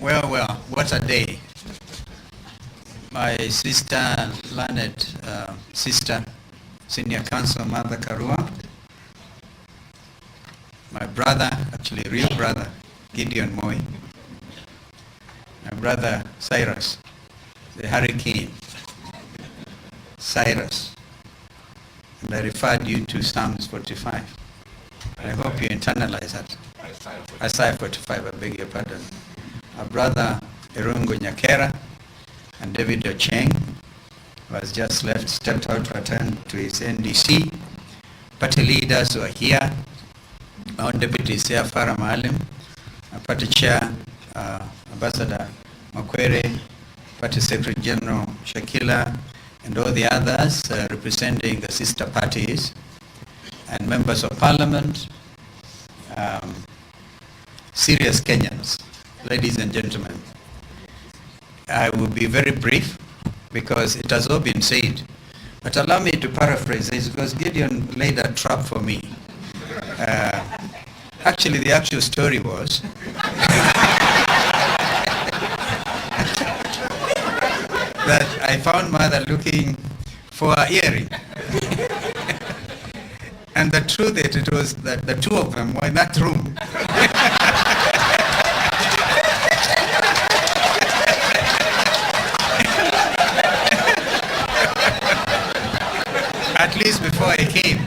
Well, what a day. My sister, learned sister, Senior Counsel Martha Karua, my brother, actually real brother, Gideon Moi, my brother Cyrus, the hurricane, Cyrus, and I referred you to Psalms 45. I hope you internalize that. Isaiah 45, I beg your pardon. Our brother Irungu Nyakera and David Ocheng, who has just stepped out to attend to his NDC. Party leaders who are here. Our Deputy Chair Farah Maalim, our Party Chair Ambassador Makwere, Party Secretary General Shakila, and all the others representing the sister parties, and members of Parliament, serious Kenyans, ladies and gentlemen. I will be very brief because it has all been said. But allow me to paraphrase this because Gideon laid a trap for me. Actually, the actual story was that I found mother looking for her earring. And the truth is, it was that the two of them were in that room. At least before I came.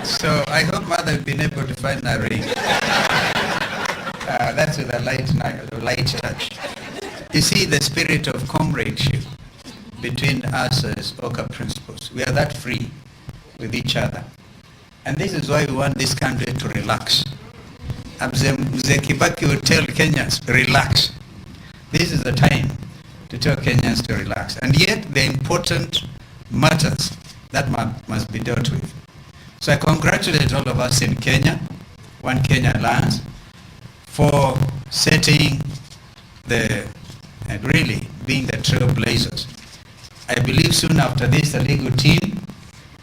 So I hope mother has been able to find that ring. That's with a light touch. You see the spirit of comradeship between us as Oka principles. We are that free with each other. And this is why we want this country to relax. Mzee Kibaki would tell Kenyans, relax. This is the time to tell Kenyans to relax. And yet the important matters that must be dealt with. So I congratulate all of us in Kenya, One Kenya Alliance, for setting and really being the trailblazers. I believe soon after this, the legal team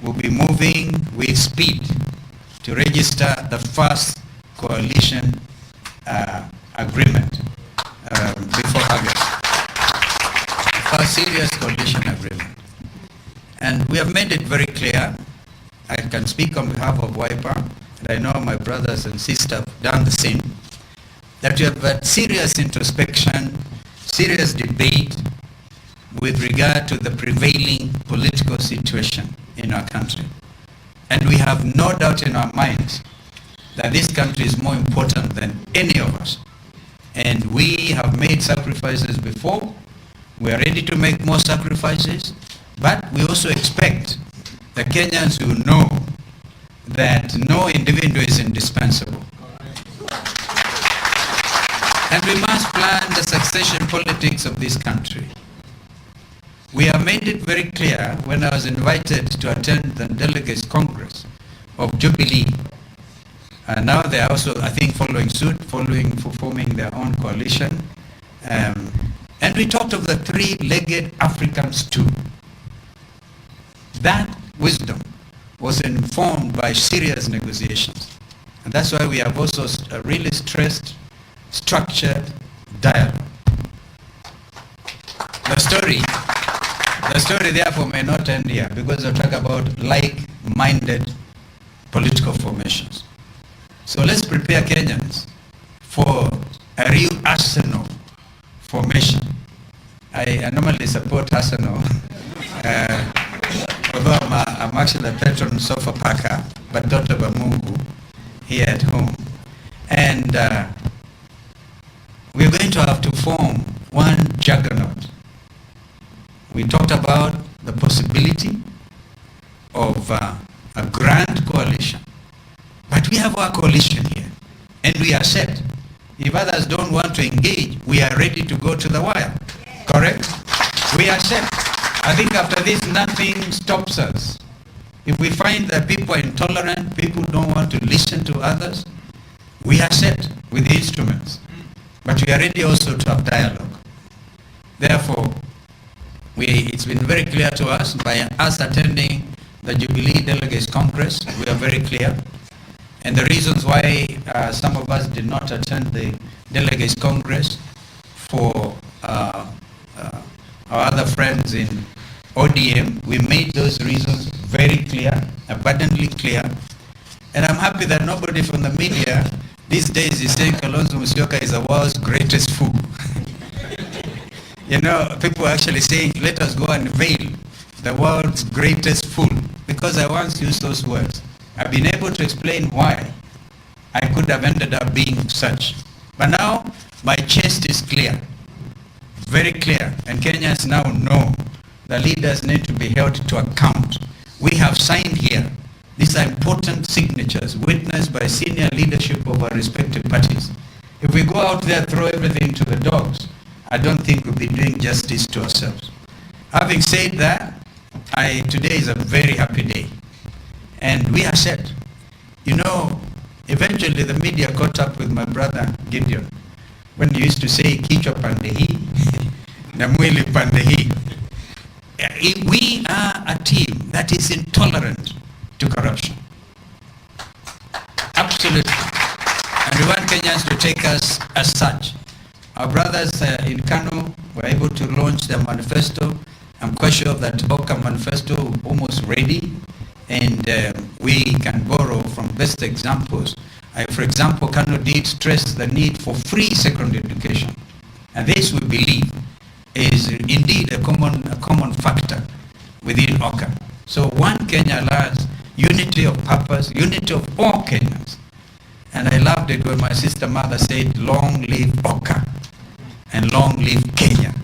will be moving with speed to register the first coalition agreement before August. The first serious coalition agreement. And we have made it very clear. I can speak on behalf of Wiper, and I know my brothers and sisters have done the same, that we have had serious introspection, serious debate with regard to the prevailing political situation in our country. And we have no doubt in our minds that this country is more important than any of us. And we have made sacrifices before. We are ready to make more sacrifices. But we also expect the Kenyans who know that no individual is indispensable. And we must plan the succession politics of this country. We have made it very clear when I was invited to attend the Delegates Congress of Jubilee. And now they are also, I think, following suit, forming their own coalition. And we talked of the three-legged Africans too. That wisdom was informed by serious negotiations. And that's why we have also really stressed structured dialogue. The story therefore may not end here because I'll talk about like-minded political formations. So let's prepare Kenyans for a real Arsenal formation. I normally support Arsenal, although I'm actually a patron of Sofa Parker, but Dr. Bamungu here at home. And we're going to have to form one juggernaut. We talked about the possibility of a grand coalition. But we have our coalition here, and we are set. If others don't want to engage, we are ready to go to the wire. Correct? We are set. I think after this, nothing stops us. If we find that people are intolerant, people don't want to listen to others, we are set with the instruments. But we are ready also to have dialogue. Therefore, it's been very clear to us by us attending the Jubilee Delegates Congress, we are very clear. And the reasons why some of us did not attend the Delegates Congress, for our other friends in ODM. We made those reasons very clear, abundantly clear. And I'm happy that nobody from the media these days is saying Kalonzo Musyoka is the world's greatest fool. You know, people are actually saying, let us go and veil the world's greatest fool, because I once used those words. I've been able to explain why I could have ended up being such. But now, my chest is clear, very clear, and Kenyans now know the leaders need to be held to account. We have signed here. These are important signatures witnessed by senior leadership of our respective parties. If we go out there, throw everything to the dogs, I don't think we'll be doing justice to ourselves. Having said that, today is a very happy day. And we are set. You know, eventually the media caught up with my brother Gideon when he used to say, Kichwa pande hii, na mwili pande hii. We are a team that is intolerant to corruption. Absolutely. And we want Kenyans to take us as such. Our brothers in Kano were able to launch their manifesto. I'm quite sure that Oka manifesto is almost ready, and we can borrow from best examples. For example, Kano did stress the need for free secondary education. And this, we believe, is indeed a common factor within Oka. So one Kenya allows unity of purpose, unity of all Kenyans. And I loved it when my sister mother said, long live Oka and long live Kenya.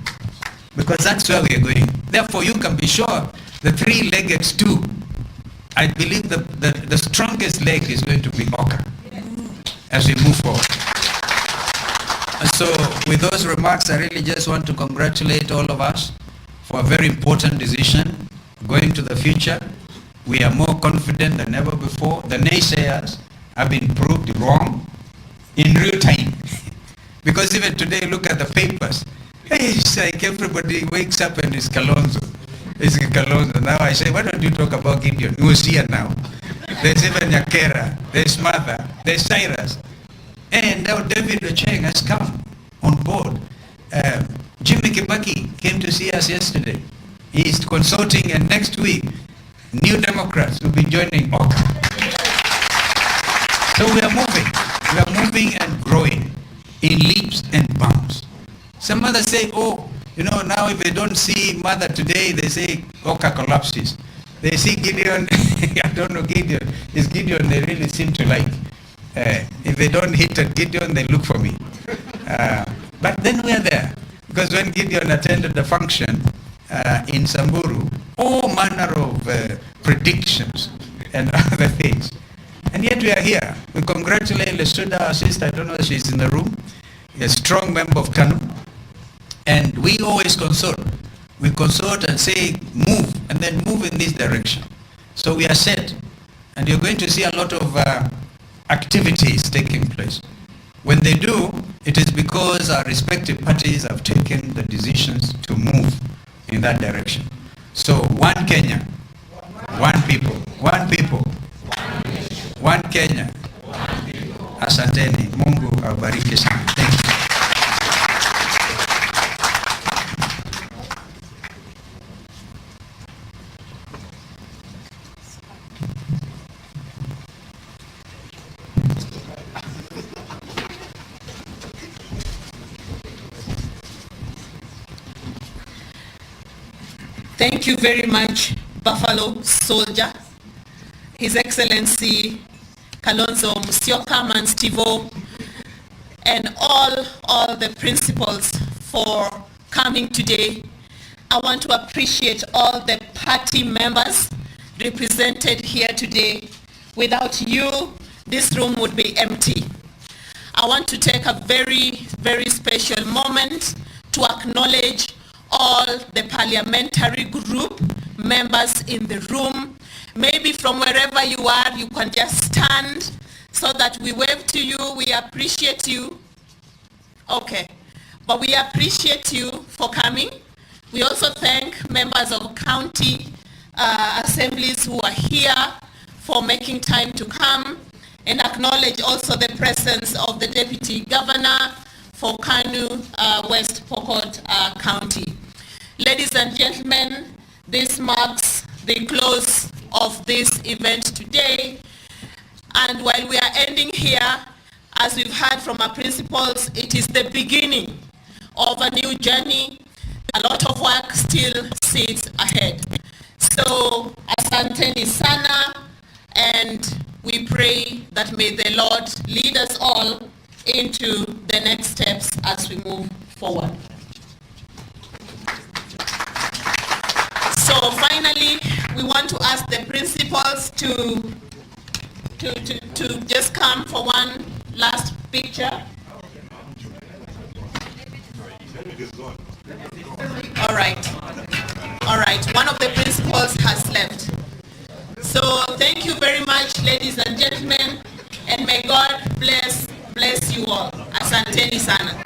Because that's where we are going. Therefore, you can be sure the three-legged stool, I believe the strongest leg is going to be Oka as we move forward. And so with those remarks, I really just want to congratulate all of us for a very important decision going to the future. We are more confident than ever before. The naysayers have been proved wrong in real time. Because even today, look at the papers. It's like everybody wakes up and it's Kalonzo. It's Kalonzo. Now I say, why don't you talk about Gideon? You will see it now. There's even Nyakera, there's Mother, there's Cyrus. And now David Ocheng has come on board. Jimmy Kibaki came to see us yesterday. He's consulting, and next week, New Democrats will be joining Oka. So we are moving. We are moving and growing in leaps and bounds. Some others say, oh, you know, now if they don't see Mother today, they say Oka collapses. They see Gideon, I don't know Gideon. It's Gideon they really seem to like. If they don't hit at Gideon, they look for me. But then we are there. Because when Gideon attended the function in Samburu, all manner of predictions and other things. And yet we are here. We congratulate Lesuda, our sister, I don't know if she's in the room, a strong member of Kanu. And we always consult. We consult and say, move, and then move in this direction. So we are set. And you're going to see a lot of activities taking place. When they do, it is because our respective parties have taken the decisions to move in that direction. So one Kenya, one people, one people, one Kenya. Asanteni. Mungu awabariki sana. Thank you. Thank you very much, Buffalo Soldier, His Excellency Kalonzo Musyoka Manstivo, and all the principals for coming today. I want to appreciate all the party members represented here today. Without you, this room would be empty. I want to take a very, very special moment to acknowledge all the parliamentary group members in the room. Maybe from wherever you are, you can just stand so that we wave to you. We appreciate you. Okay, but we appreciate you for coming. We also thank members of county assemblies who are here for making time to come, and acknowledge also the presence of the Deputy Governor for Kanu West Pokot County. Ladies and gentlemen, this marks the close of this event today. And while we are ending here, as we've heard from our principals, it is the beginning of a new journey. A lot of work still sits ahead. So, asanteni sana, and we pray that may the Lord lead us all into the next steps as we move forward. So finally, we want to ask the principals to just come for one last picture. All right, one of the principals has left. So thank you very much, ladies and gentlemen, and may God bless you all. Asanteni sana.